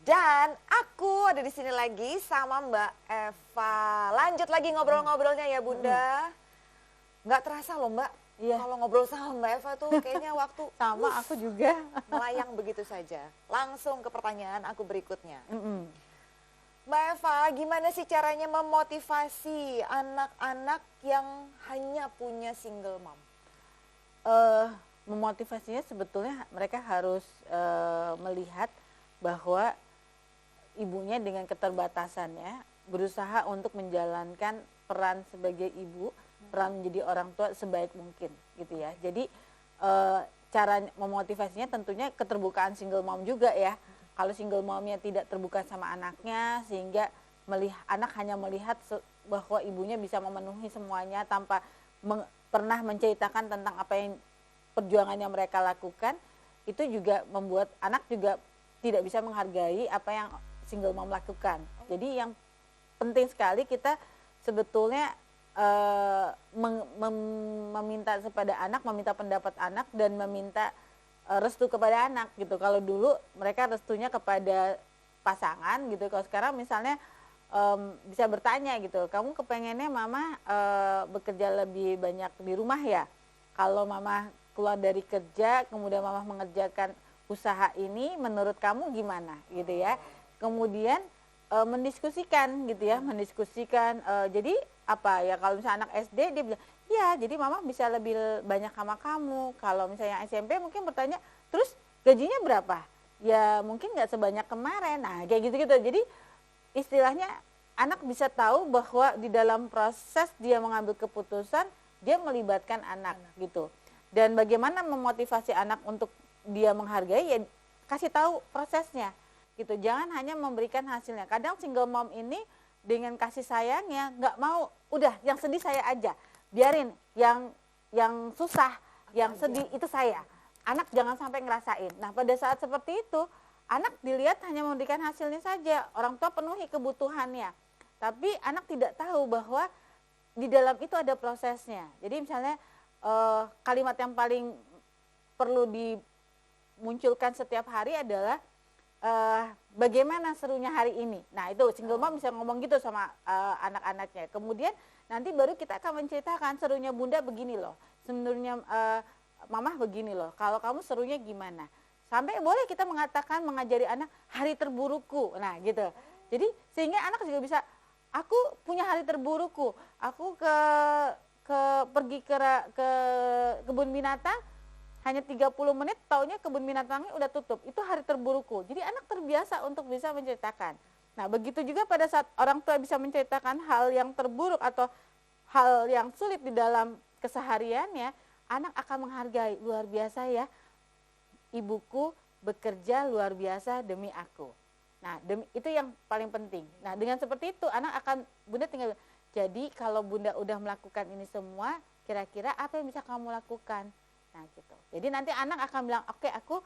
Dan aku ada di sini lagi sama Mbak Eva. Lanjut lagi ngobrol-ngobrolnya ya Bunda. Nggak terasa loh Mbak, Iya. kalau ngobrol sama Mbak Eva tuh kayaknya waktu Sama aku juga. melayang begitu saja. Langsung ke pertanyaan aku berikutnya. Mm-mm. Mbak Eva, gimana sih caranya memotivasi anak-anak yang hanya punya single mom? Memotivasinya sebetulnya mereka harus melihat bahwa ibunya dengan keterbatasannya berusaha untuk menjalankan peran sebagai ibu, peran menjadi orang tua sebaik mungkin gitu ya. Jadi cara memotivasinya tentunya keterbukaan single mom juga ya. Kalau single momnya tidak terbuka sama anaknya sehingga anak hanya melihat bahwa ibunya bisa memenuhi semuanya tanpa pernah menceritakan tentang apa yang perjuangan yang mereka lakukan, itu juga membuat anak juga tidak bisa menghargai apa yang single mom lakukan. Jadi yang penting sekali kita sebetulnya meminta kepada anak, meminta pendapat anak dan meminta restu kepada anak gitu. Kalau dulu mereka restunya kepada pasangan gitu. Kalau sekarang misalnya bisa bertanya gitu, kamu kepengennya mama bekerja lebih banyak di rumah ya? Kalau mama keluar dari kerja, kemudian mama mengerjakan usaha ini, menurut kamu gimana gitu ya? Kemudian mendiskusikan gitu ya, mendiskusikan. Jadi apa ya, kalau misalnya anak SD dia bilang, ya jadi mama bisa lebih banyak sama kamu. Kalau misalnya SMP mungkin bertanya, terus gajinya berapa? Ya mungkin nggak sebanyak kemarin. Nah kayak gitu-gitu. Jadi istilahnya anak bisa tahu bahwa di dalam proses dia mengambil keputusan, dia melibatkan anak gitu. Dan bagaimana memotivasi anak untuk dia menghargai, ya kasih tahu prosesnya gitu. Jangan hanya memberikan hasilnya. Kadang single mom ini dengan kasih sayangnya nggak mau, udah yang sedih saya aja, biarin yang susah, yang sedih itu saya. Anak jangan sampai ngerasain. Nah pada saat seperti itu anak dilihat hanya memberikan hasilnya saja, orang tua penuhi kebutuhannya, tapi anak tidak tahu bahwa di dalam itu ada prosesnya. Jadi misalnya kalimat yang paling perlu dimunculkan setiap hari adalah bagaimana serunya hari ini. Nah itu single mom bisa ngomong gitu sama anak-anaknya. Kemudian nanti baru kita akan menceritakan, serunya bunda begini loh, sebenarnya mamah begini loh, kalau kamu serunya gimana. Sampai boleh kita mengajari anak hari terburukku. Nah gitu. Jadi sehingga anak juga bisa, aku punya hari terburukku, aku pergi ke kebun binatang hanya 30 menit, taunya kebun binatangnya udah tutup. Itu hari terburukku. Jadi anak terbiasa untuk bisa menceritakan. Nah, begitu juga pada saat orang tua bisa menceritakan hal yang terburuk atau hal yang sulit di dalam kesehariannya, anak akan menghargai, luar biasa ya, ibuku bekerja luar biasa demi aku. Nah, itu yang paling penting. Nah, dengan seperti itu anak akan, bunda tinggal, jadi kalau bunda udah melakukan ini semua, kira-kira apa yang bisa kamu lakukan? Nah gitu. Jadi nanti anak akan bilang, oke, aku,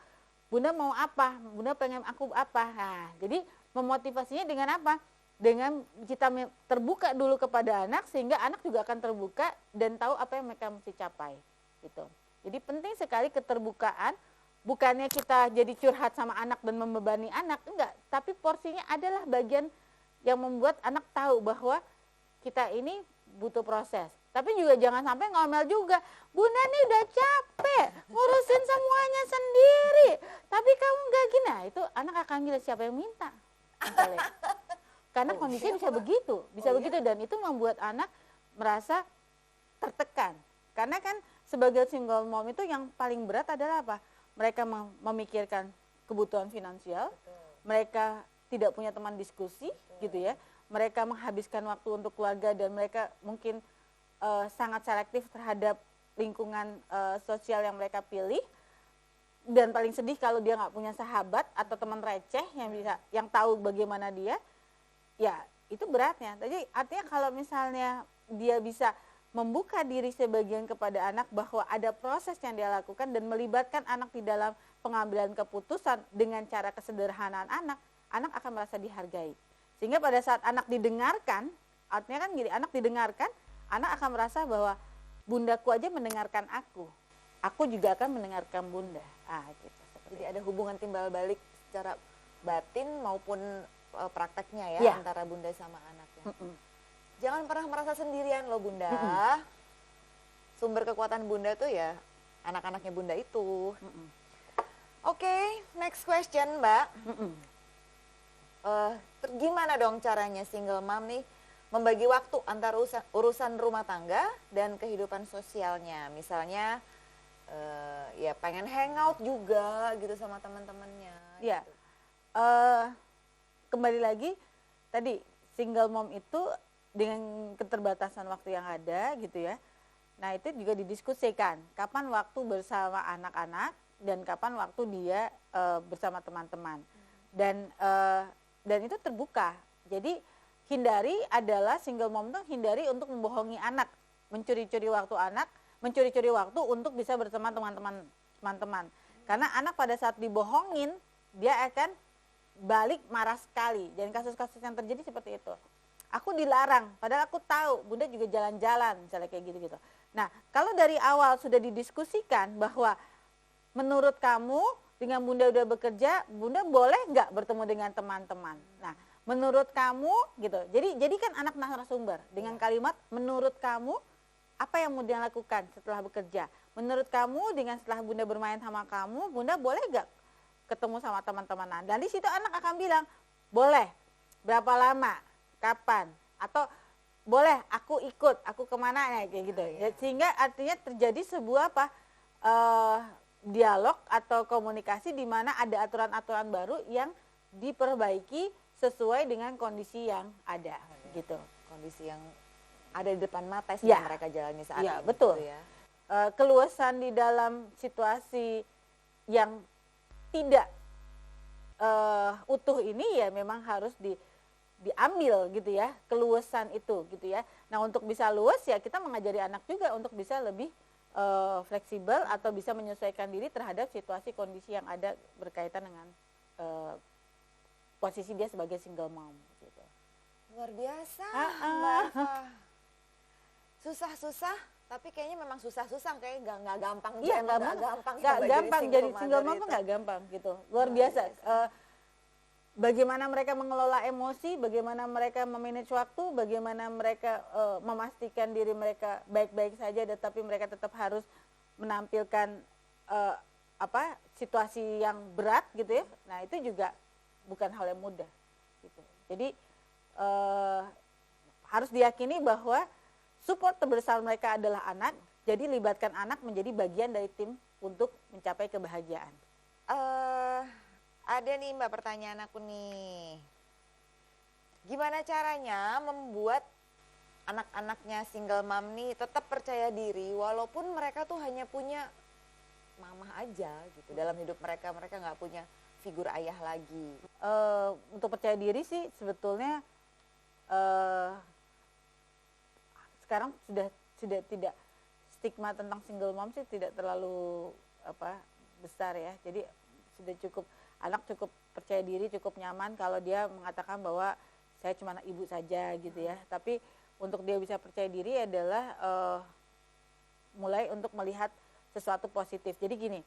bunda mau apa? Bunda pengen aku apa? Nah, jadi memotivasinya dengan apa? Dengan kita terbuka dulu kepada anak, sehingga anak juga akan terbuka dan tahu apa yang mereka mesti capai. Gitu. Jadi penting sekali keterbukaan. Bukannya kita jadi curhat sama anak dan membebani anak, enggak. Tapi porsinya adalah bagian yang membuat anak tahu bahwa kita ini butuh proses. Tapi juga jangan sampai ngomel juga, bunda nih udah capek ngurusin semuanya sendiri, tapi kamu gak gini. Nah, itu anak akan gila, siapa yang minta? Karena kondisinya bisa begitu, begitu. Dan itu membuat anak merasa tertekan. Karena kan sebagai single mom itu yang paling berat adalah apa? Mereka memikirkan kebutuhan finansial, mereka tidak punya teman diskusi gitu ya, mereka menghabiskan waktu untuk keluarga dan mereka mungkin sangat selektif terhadap lingkungan sosial yang mereka pilih. Dan paling sedih kalau dia nggak punya sahabat atau teman receh yang tahu bagaimana dia, ya itu beratnya. Jadi artinya kalau misalnya dia bisa membuka diri sebagian kepada anak bahwa ada proses yang dia lakukan dan melibatkan anak di dalam pengambilan keputusan dengan cara kesederhanaan anak akan merasa dihargai. Sehingga pada saat anak didengarkan, artinya kan gini, anak didengarkan, anak akan merasa bahwa bundaku aja mendengarkan aku juga akan mendengarkan bunda. Gitu. Jadi ada hubungan timbal balik secara batin maupun prakteknya ya, Iya. antara bunda sama anaknya. Mm-mm. Jangan pernah merasa sendirian loh bunda. Sumber kekuatan bunda tuh ya anak-anaknya bunda itu. Oke, next question mbak. Gimana dong caranya single mom nih membagi waktu antara urusan rumah tangga dan kehidupan sosialnya? Misalnya ya pengen hangout juga gitu sama teman-temannya. Ya, Gitu. kembali lagi tadi single mom itu dengan keterbatasan waktu yang ada gitu ya. Nah itu juga didiskusikan kapan waktu bersama anak-anak dan kapan waktu dia bersama teman-teman. Dan itu terbuka. Jadi hindari adalah single mom tuh hindari untuk membohongi anak, mencuri-curi waktu anak, mencuri-curi waktu untuk bisa bersama teman-teman. Karena anak pada saat dibohongin dia akan balik marah sekali. Dan kasus-kasus yang terjadi seperti itu. Aku dilarang, padahal aku tahu bunda juga jalan-jalan misalnya kayak gitu-gitu. Nah kalau dari awal sudah didiskusikan bahwa menurut kamu dengan bunda udah bekerja, bunda boleh nggak bertemu dengan teman-teman? Nah menurut kamu gitu, jadi kan anak narasumber dengan kalimat menurut kamu apa yang bunda lakukan setelah bekerja? Menurut kamu dengan setelah bunda bermain sama kamu, bunda boleh nggak ketemu sama teman-temanan? Dan di situ anak akan bilang boleh, berapa lama, kapan, atau boleh aku ikut, aku kemana kayak gitu. Ya, sehingga artinya terjadi sebuah apa dialog atau komunikasi di mana ada aturan-aturan baru yang diperbaiki sesuai dengan kondisi yang ada gitu. Kondisi yang ada di depan mata sih Ya. yang mereka jalani saat Ya, ini. betul. Gitu ya. Keluasan di dalam situasi yang tidak utuh ini ya memang harus diambil gitu ya, keluasan itu gitu ya. Nah untuk bisa luas ya kita mengajari anak juga untuk bisa lebih fleksibel atau bisa menyesuaikan diri terhadap situasi kondisi yang ada berkaitan dengan posisi dia sebagai single mom gitu. Luar biasa Mbak Eva. Susah-susah tapi kayaknya memang susah-susah kayak nggak gampang. Iya nggak gampang nggak Mbak gampang jadi single mom itu. tuh nggak gampang gitu, luar biasa. Bagaimana mereka mengelola emosi, bagaimana mereka memanage waktu, bagaimana mereka memastikan diri mereka baik-baik saja, tetapi mereka tetap harus menampilkan situasi yang berat gitu ya. Nah itu juga bukan hal yang mudah. Gitu. Jadi harus diyakini bahwa support terbesar mereka adalah anak. Jadi libatkan anak menjadi bagian dari tim untuk mencapai kebahagiaan. Ada nih Mbak pertanyaan aku nih. Gimana caranya membuat anak-anaknya single mom nih tetap percaya diri walaupun mereka tuh hanya punya mama aja gitu dalam hidup mereka nggak punya figur ayah lagi. Untuk percaya diri sih sebetulnya sekarang sudah tidak, stigma tentang single mom sih tidak terlalu besar ya. Jadi sudah cukup, anak cukup percaya diri, cukup nyaman kalau dia mengatakan bahwa saya cuma anak ibu saja gitu ya. Tapi untuk dia bisa percaya diri adalah mulai untuk melihat sesuatu positif. Jadi gini,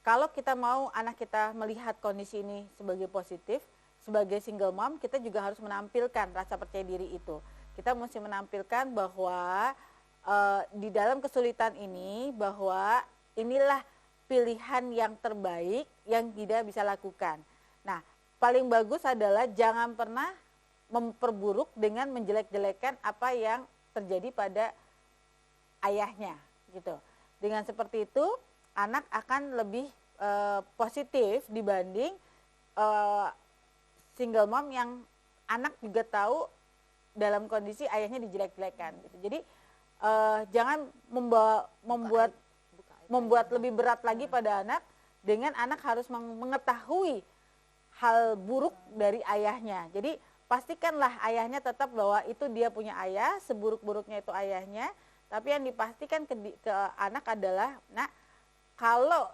kalau kita mau anak kita melihat kondisi ini sebagai positif, sebagai single mom kita juga harus menampilkan rasa percaya diri itu. Kita mesti menampilkan bahwa di dalam kesulitan ini bahwa inilah pilihan yang terbaik yang tidak bisa lakukan. Nah, paling bagus adalah jangan pernah memperburuk dengan menjelek-jelekan apa yang terjadi pada ayahnya gitu. Dengan seperti itu, anak akan lebih positif dibanding single mom yang anak juga tahu dalam kondisi ayahnya dijelek-jelekan gitu. Jadi jangan membuat lebih berat lagi pada anak dengan anak harus mengetahui hal buruk dari ayahnya. Jadi pastikanlah ayahnya tetap bahwa itu dia punya ayah, seburuk-buruknya itu ayahnya. Tapi yang dipastikan ke anak adalah, nak, kalau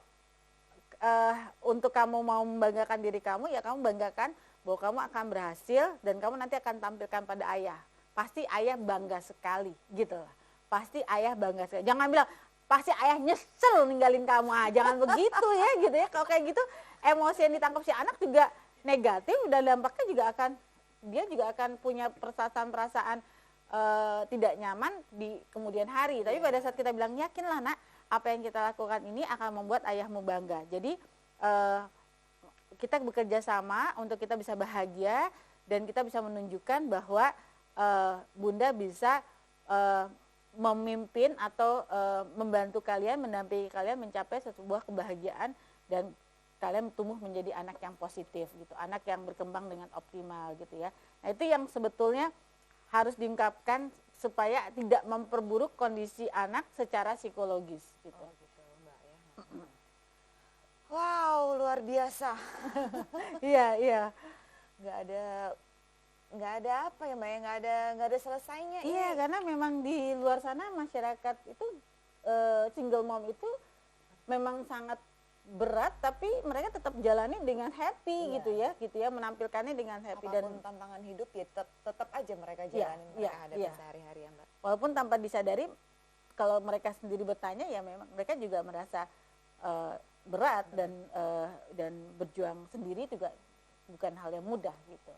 untuk kamu mau membanggakan diri kamu, ya kamu banggakan bahwa kamu akan berhasil dan kamu nanti akan tampilkan pada ayah. Pasti ayah bangga sekali gitu lah. Pasti ayah bangga sekali. Jangan bilang, pasti ayah nyesel ninggalin kamu. Jangan begitu ya gitu ya. Kalau kayak gitu emosi yang ditangkap si anak juga negatif dan dampaknya juga akan punya perasaan-perasaan tidak nyaman di kemudian hari. Tapi pada saat kita bilang yakinlah nak, apa yang kita lakukan ini akan membuat ayahmu bangga. Jadi kita bekerja sama untuk kita bisa bahagia dan kita bisa menunjukkan bahwa Bunda bisa memimpin atau membantu kalian, mendampingi kalian mencapai sebuah kebahagiaan dan kalian tumbuh menjadi anak yang positif gitu, anak yang berkembang dengan optimal gitu ya. Nah itu yang sebetulnya harus diungkapkan supaya tidak memperburuk kondisi anak secara psikologis gitu. Oh, gitu Mbak ya. Wow, luar biasa. Iya. Nggak ada apa ya Mbak ya, nggak ada selesainya. Iya, karena memang di luar sana masyarakat itu single mom itu memang sangat berat, tapi mereka tetap jalani dengan happy gitu ya, menampilkannya dengan happy. Apapun dan tantangan hidup ya tetap aja mereka jalani, mereka hadapi sehari-hari ya Mbak. Walaupun tanpa disadari, kalau mereka sendiri bertanya ya memang mereka juga merasa berat dan berjuang sendiri juga bukan hal yang mudah gitu.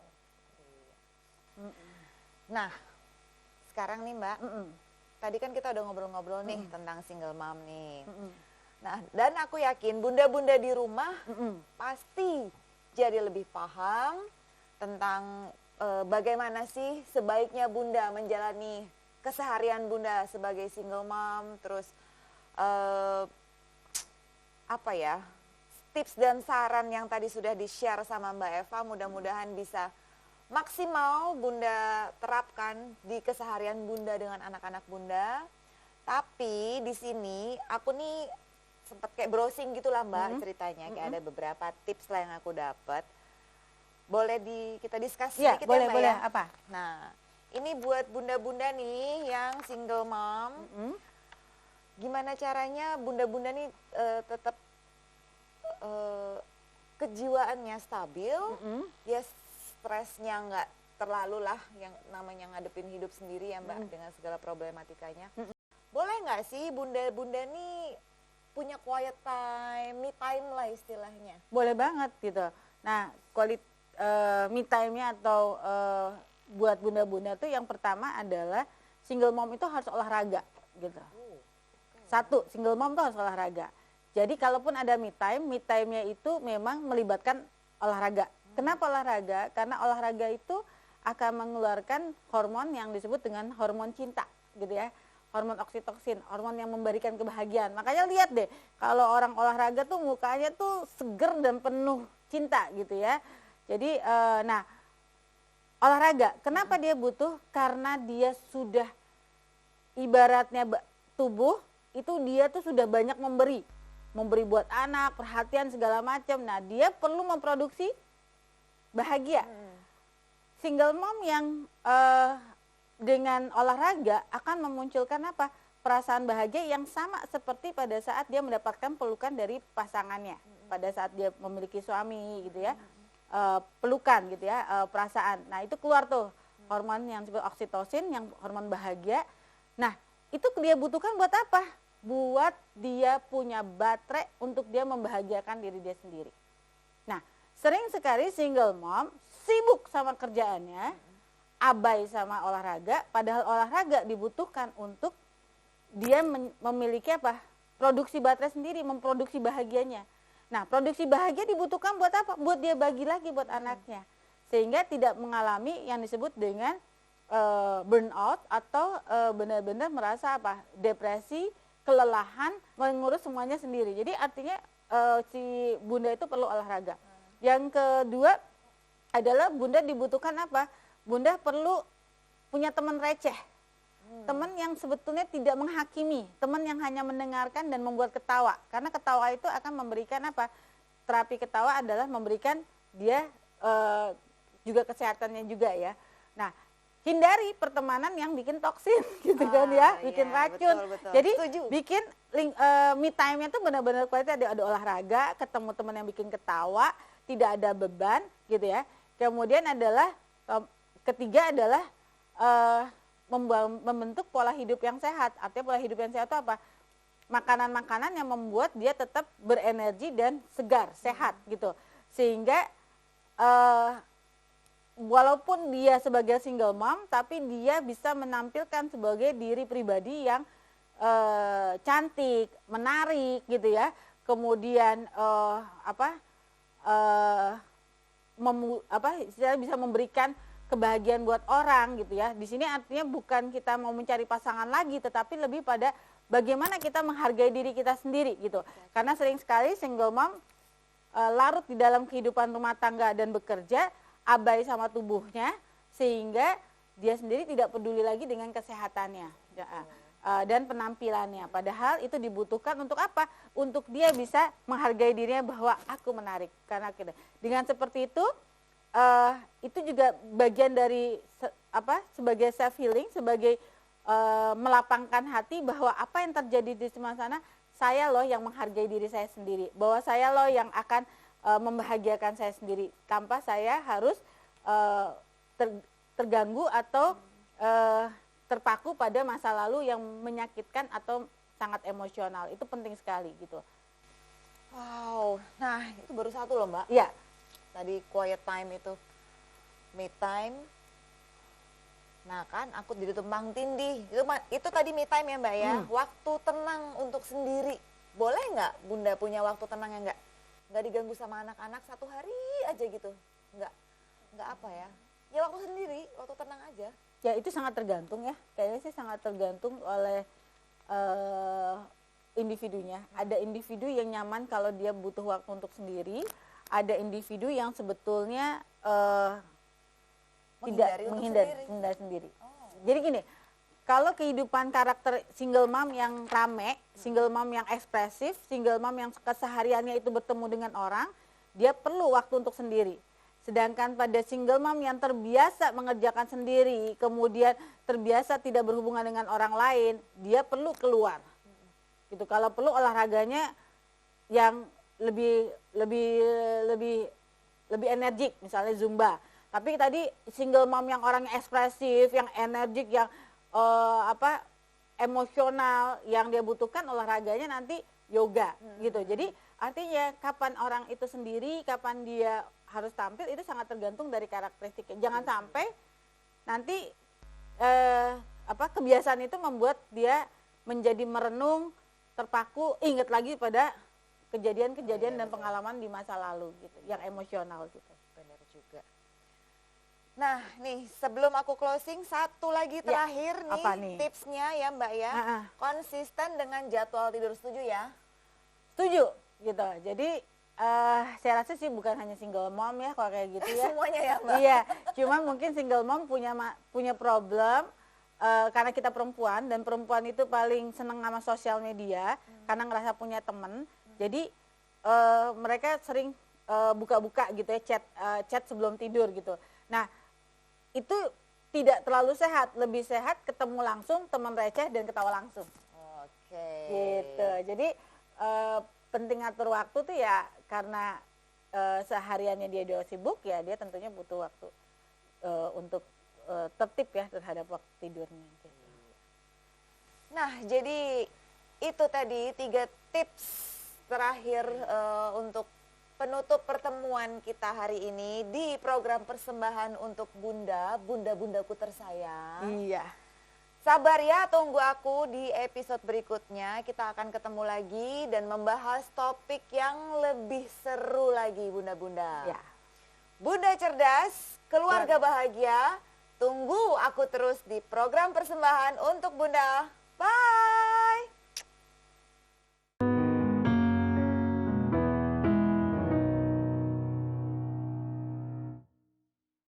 Nah, sekarang nih Mbak, tadi kan kita udah ngobrol-ngobrol nih tentang single mom nih. Nah, dan aku yakin bunda-bunda di rumah pasti jadi lebih paham tentang bagaimana sih sebaiknya bunda menjalani keseharian bunda sebagai single mom, terus apa ya, tips dan saran yang tadi sudah di-share sama Mbak Eva, mudah-mudahan bisa maksimal bunda terapkan di keseharian bunda dengan anak-anak bunda. Tapi di sini aku nih sempat kayak browsing gitulah Mbak ceritanya, kayak ada beberapa tips lah yang aku dapat. Boleh kita diskusi sedikit boleh, ya Mbak boleh. ya? Apa? Nah, ini buat bunda-bunda nih yang single mom. Gimana caranya bunda-bunda nih tetap kejiwaannya stabil, ya stresnya nggak terlalu lah yang namanya ngadepin hidup sendiri ya Mbak dengan segala problematikanya. Boleh nggak sih bunda-bunda nih punya quiet time, me time lah istilahnya? Boleh banget gitu. Nah, me time-nya atau buat bunda-bunda tuh yang pertama adalah single mom itu harus olahraga gitu. Satu, single mom tuh harus olahraga. Jadi kalaupun ada me time-nya itu memang melibatkan olahraga. Kenapa olahraga? Karena olahraga itu akan mengeluarkan hormon yang disebut dengan hormon cinta gitu ya. Hormon oksitoksin, hormon yang memberikan kebahagiaan. Makanya lihat deh, kalau orang olahraga tuh mukanya tuh seger dan penuh cinta gitu ya. Jadi, nah olahraga, kenapa dia butuh? Karena dia sudah ibaratnya tubuh itu dia tuh sudah banyak memberi buat anak, perhatian segala macam. Nah dia perlu memproduksi bahagia. Single mom yang dengan olahraga akan memunculkan apa? Perasaan bahagia yang sama seperti pada saat dia mendapatkan pelukan dari pasangannya, pada saat dia memiliki suami gitu ya, pelukan gitu ya, perasaan. Nah itu keluar tuh hormon yang disebut oksitosin, yang hormon bahagia. Nah itu dia butuhkan buat apa? Buat dia punya baterai untuk dia membahagiakan diri dia sendiri. Nah sering sekali single mom sibuk sama kerjaannya, abai sama olahraga, padahal olahraga dibutuhkan untuk dia memiliki apa? Produksi baterai sendiri, memproduksi bahagianya. Nah, produksi bahagia dibutuhkan buat apa? Buat dia bagi lagi buat anaknya. Sehingga tidak mengalami yang disebut dengan burnout atau benar-benar merasa apa? Depresi, kelelahan, mengurus semuanya sendiri. Jadi artinya si bunda itu perlu olahraga. Yang kedua adalah bunda dibutuhkan apa? Bunda perlu punya teman receh, teman yang sebetulnya tidak menghakimi, teman yang hanya mendengarkan dan membuat ketawa. Karena ketawa itu akan memberikan apa? Terapi ketawa adalah memberikan dia juga kesehatannya juga ya. Nah, hindari pertemanan yang bikin toksin gitu kan ya, bikin racun. Betul. Jadi Setuju. bikin me time-nya tuh benar-benar kualitas, ada olahraga, ketemu teman yang bikin ketawa, tidak ada beban gitu ya. Kemudian adalah ketiga adalah membentuk pola hidup yang sehat. Artinya pola hidup yang sehat itu apa? Makanan-makanan yang membuat dia tetap berenergi dan segar, sehat gitu. Sehingga eh, walaupun dia sebagai single mom, tapi dia bisa menampilkan sebagai diri pribadi yang cantik, menarik gitu ya. Kemudian bisa memberikan kebahagiaan buat orang gitu ya. Di sini artinya bukan kita mau mencari pasangan lagi, tetapi lebih pada bagaimana kita menghargai diri kita sendiri gitu. Karena sering sekali single mom larut di dalam kehidupan rumah tangga dan bekerja, abai sama tubuhnya, sehingga dia sendiri tidak peduli lagi dengan kesehatannya dan penampilannya. Padahal itu dibutuhkan untuk apa? Untuk dia bisa menghargai dirinya bahwa aku menarik. Karena dengan seperti itu juga bagian dari sebagai self healing, sebagai melapangkan hati bahwa apa yang terjadi di semua sana, saya loh yang menghargai diri saya sendiri, bahwa saya loh yang akan membahagiakan saya sendiri tanpa saya harus terganggu atau terpaku pada masa lalu yang menyakitkan atau sangat emosional. Itu penting sekali gitu. Wow, nah itu baru satu loh Mbak. Iya. Tadi quiet time itu, me time. Nah kan aku jadi tumpang tindih. Itu tadi me time ya Mbak ya. Waktu tenang untuk sendiri. Boleh nggak Bunda punya waktu tenang yang nggak diganggu sama anak-anak satu hari aja gitu? Nggak apa ya? Ya waktu sendiri, waktu tenang aja. Ya itu sangat tergantung ya. Kayaknya sih sangat tergantung oleh individunya. Ada individu yang nyaman kalau dia butuh waktu untuk sendiri. Ada individu yang sebetulnya tidak menghindar sendiri. Oh. Jadi gini, kalau kehidupan karakter single mom yang rame, single mom yang ekspresif, single mom yang kesehariannya itu bertemu dengan orang, dia perlu waktu untuk sendiri. Sedangkan pada single mom yang terbiasa mengerjakan sendiri, kemudian terbiasa tidak berhubungan dengan orang lain, dia perlu keluar. Gitu. Kalau perlu olahraganya yang lebih energik, misalnya Zumba. Tapi tadi single mom yang orangnya ekspresif, yang energik, yang emosional, yang dia butuhkan olahraganya nanti yoga gitu. Jadi artinya kapan orang itu sendiri, kapan dia harus tampil itu sangat tergantung dari karakteristiknya. Jangan sampai nanti kebiasaan itu membuat dia menjadi merenung, terpaku, ingat lagi pada kejadian-kejadian dan pengalaman di masa lalu gitu, yang emosional gitu. Benar juga. Nah nih sebelum aku closing, satu lagi terakhir nih tipsnya ya Mbak ya. Konsisten dengan jadwal tidur, setuju ya? Setuju gitu. Jadi saya rasa sih bukan hanya single mom ya kalau kayak gitu ya. Semuanya ya Mbak? Iya, cuma mungkin single mom punya problem karena kita perempuan, dan perempuan itu paling seneng sama sosial media karena ngerasa punya temen. Jadi mereka sering buka-buka gitu ya, chat sebelum tidur gitu. Nah itu tidak terlalu sehat, lebih sehat ketemu langsung, teman receh dan ketawa langsung. Oke. Gitu. Jadi penting atur waktu tuh ya karena sehariannya dia sibuk ya, dia tentunya butuh waktu untuk tertib ya terhadap waktu tidurnya gitu. Nah jadi itu tadi 3 tips terakhir untuk penutup pertemuan kita hari ini di program persembahan untuk bunda-bundaku tersayang. Iya. Sabar ya, tunggu aku di episode berikutnya. Kita akan ketemu lagi dan membahas topik yang lebih seru lagi, bunda-bunda. Ya. Bunda cerdas, keluarga bahagia. Tunggu aku terus di program persembahan untuk Bunda. Bye.